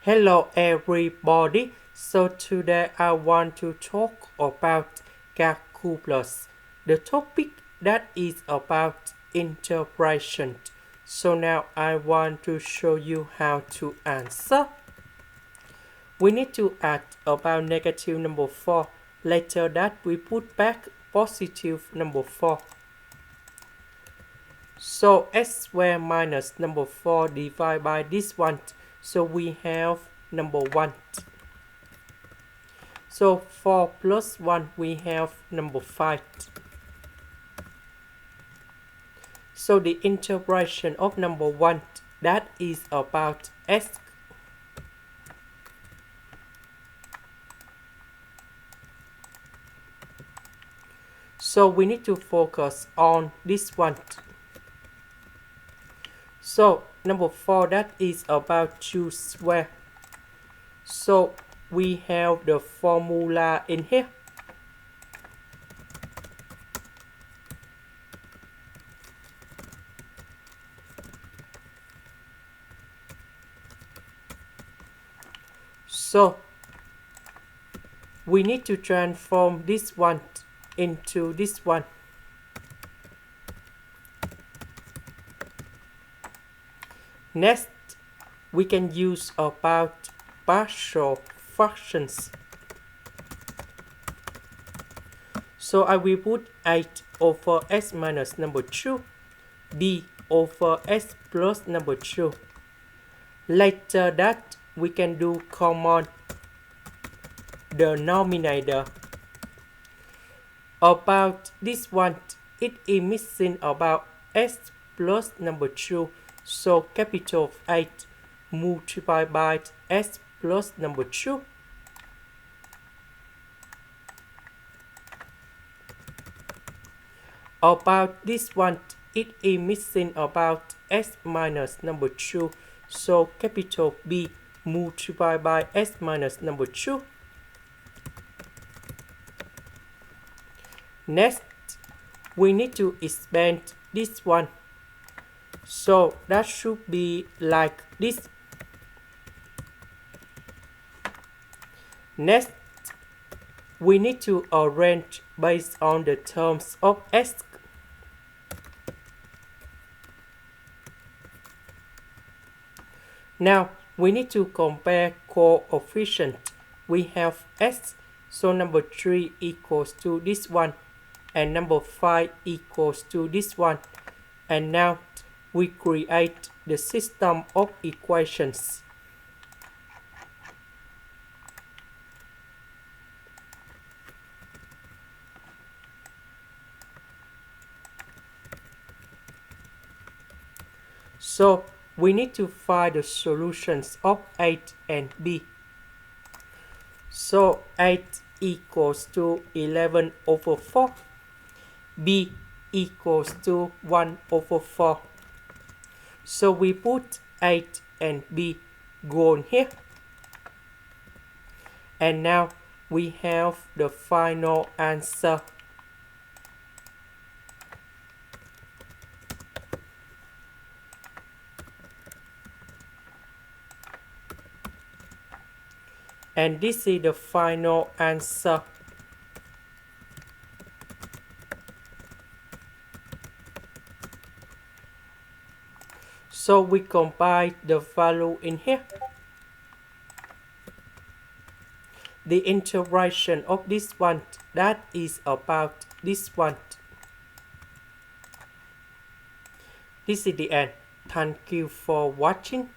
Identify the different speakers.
Speaker 1: Hello everybody. So today I want to talk about calculus. The topic that is about integration. So now I want to show you how to answer. We need to add about negative number 4. Later that we put back positive number 4. So x squared minus number 4 divided by this one. So we have number 1. So 4 plus 1 we have number 5. So the integration of number 1 that is about x. So we need to focus on this one. So number 4 that is about 2 square. So we have the formula in here. So we need to transform this one into this one. Next, we can use about partial fractions. So I will put 8 over x minus number 2 b over x plus number 2. Later that we can do common denominator. About this one, it is missing about x plus number 2. So capital 8 multiplied by x plus number 2. About this one, it is missing about x minus number 2. So capital B multiplied by x minus number 2. Next, we need to expand this one. So that should be like this. Next, we need to arrange based on the terms of x. Now, we need to compare coefficient. We have x, so number 3 equals to this one, and number 5 equals to this one. And now, we create the system of equations. So we need to find the solutions of 8 and b. So 8 equals to 11 over 4. b equals to 1 over 4. So we put 8 and b gone here. And now we have the final answer. And this is the final answer. So we combine the value in here. The integration of this one, that is about this one. This is the end. Thank you for watching.